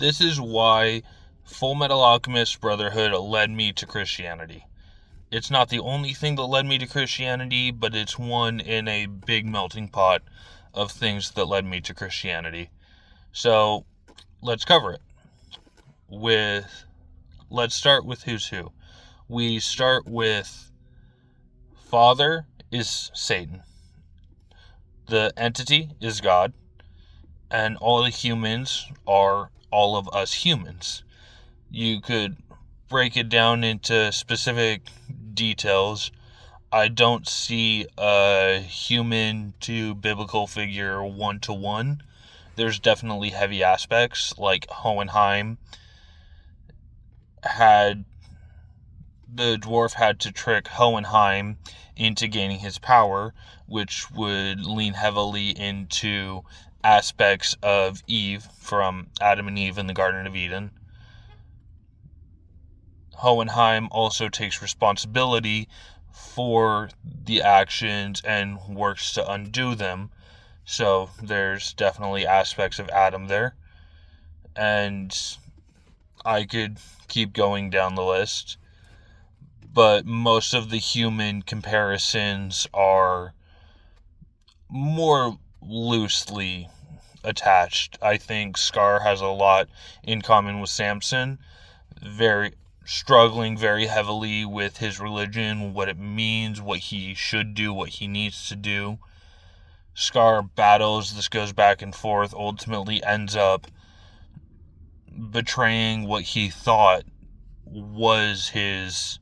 This is why Full Metal Alchemist Brotherhood led me to Christianity. It's not the only thing that led me to Christianity, but it's one in a big melting pot of things that led me to Christianity. So, let's cover it. Let's start with who's who. We start with Father is Satan. The entity is God. And all the humans are all of us humans. You could break it down into specific details. I don't see a human to biblical figure one-to-one. There's definitely heavy aspects, like Hohenheim the dwarf had to trick Hohenheim into gaining his power, which would lean heavily into aspects of Eve from Adam and Eve in the Garden of Eden. Hohenheim also takes responsibility for the actions and works to undo them. So there's definitely aspects of Adam there. And I could keep going down the list. But most of the human comparisons are more loosely attached. I think Scar has a lot in common with Samson, struggling very heavily with his religion, what it means, what he should do, what he needs to do. Scar battles, this goes back and forth, ultimately ends up betraying what he thought was his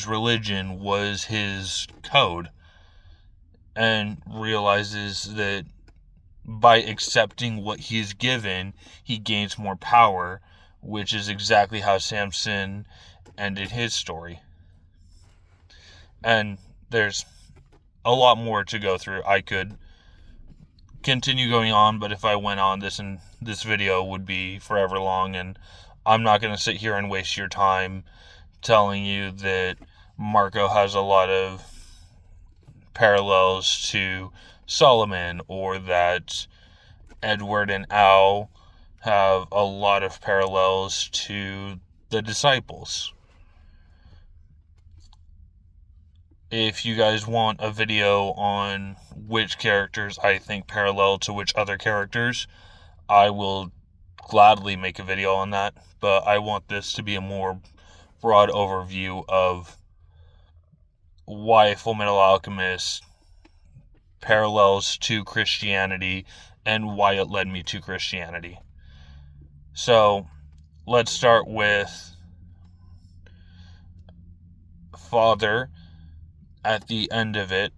religion, was his code, and realizes that by accepting what he's given, he gains more power, which is exactly how Samson ended his story. And there's a lot more to go through. I could continue going on, but if I went on, this video would be forever long, and I'm not going to sit here and waste your time telling you that Marco has a lot of parallels to Solomon, or that Edward and Al have a lot of parallels to the disciples. If you guys want a video on which characters I think parallel to which other characters, I will gladly make a video on that, but I want this to be a more broad overview of why Fullmetal Alchemist parallels to Christianity and why it led me to Christianity. So, let's start with Father. At the end of it,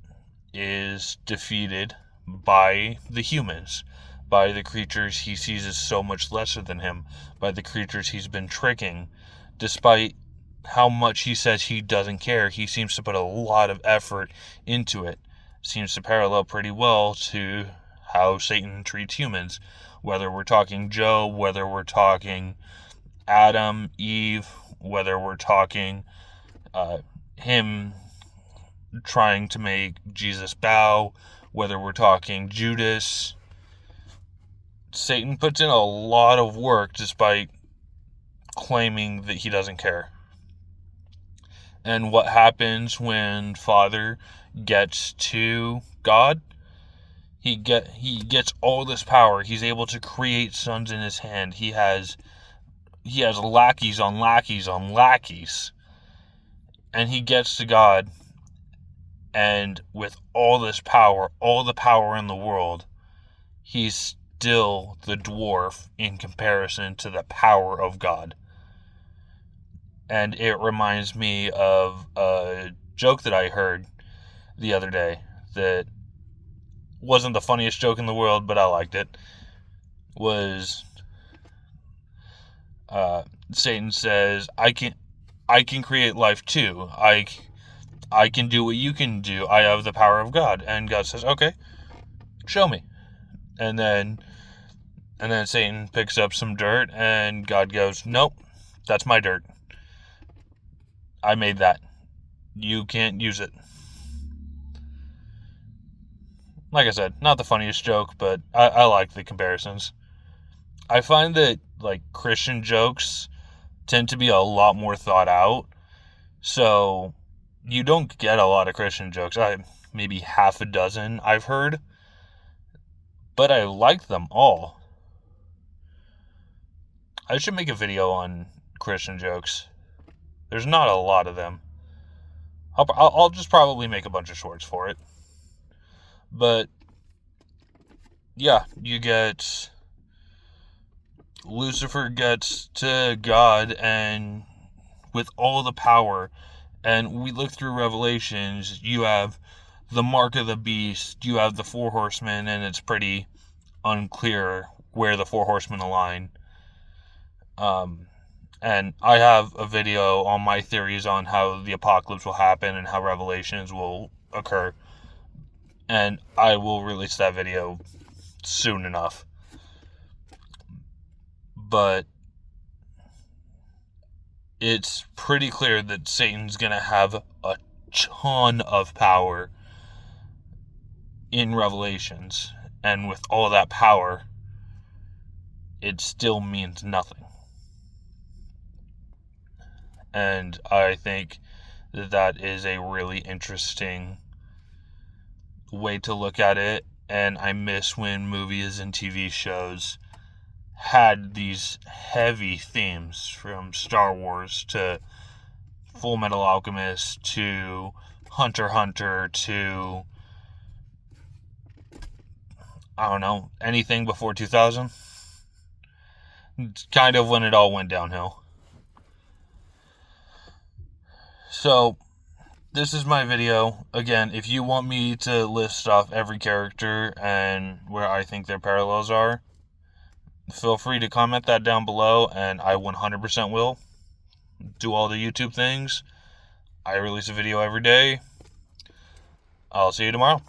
is defeated by the humans, by the creatures he sees as so much lesser than him, by the creatures he's been tricking. Despite how much he says he doesn't care, he seems to put a lot of effort into it. Seems to parallel pretty well to how Satan treats humans, whether we're talking Job, whether we're talking Adam, Eve, whether we're talking him trying to make Jesus bow, whether we're talking Judas. Satan puts in a lot of work despite claiming that he doesn't care. And what happens when Father gets to God? He gets all this power. He's able to create sons in his hand. He has lackeys on lackeys on lackeys. And he gets to God, and with all this power, all the power in the world, he's still the dwarf in comparison to the power of God. And it reminds me of a joke that I heard the other day that wasn't the funniest joke in the world, but I liked it. Was Satan says, I can create life too. I can do what you can do. I have the power of God. And God says, okay, show me. And then Satan picks up some dirt, and God goes, nope, that's my dirt. I made that. You can't use it. Like I said, not the funniest joke, but I like the comparisons. I find that, like, Christian jokes tend to be a lot more thought out. So you don't get a lot of Christian jokes. Maybe half a dozen I've heard, but I like them all. I should make a video on Christian jokes. There's not a lot of them. I'll just probably make a bunch of shorts for it. But yeah, you get Lucifer gets to God and with all the power, and we look through Revelations, you have the mark of the beast, you have the four horsemen, and it's pretty unclear where the four horsemen align. And I have a video on my theories on how the apocalypse will happen and how Revelations will occur, and I will release that video soon enough. But it's pretty clear that Satan's going to have a ton of power in Revelations. And with all that power, it still means nothing. And I think that is a really interesting way to look at it. And I miss when movies and TV shows had these heavy themes, from Star Wars to Full Metal Alchemist to Hunter x Hunter to, I don't know, anything before 2000. It's kind of when it all went downhill. So this is my video. Again, if you want me to list off every character and where I think their parallels are, feel free to comment that down below, and I 100% will do all the YouTube things. I release a video every day. I'll see you tomorrow.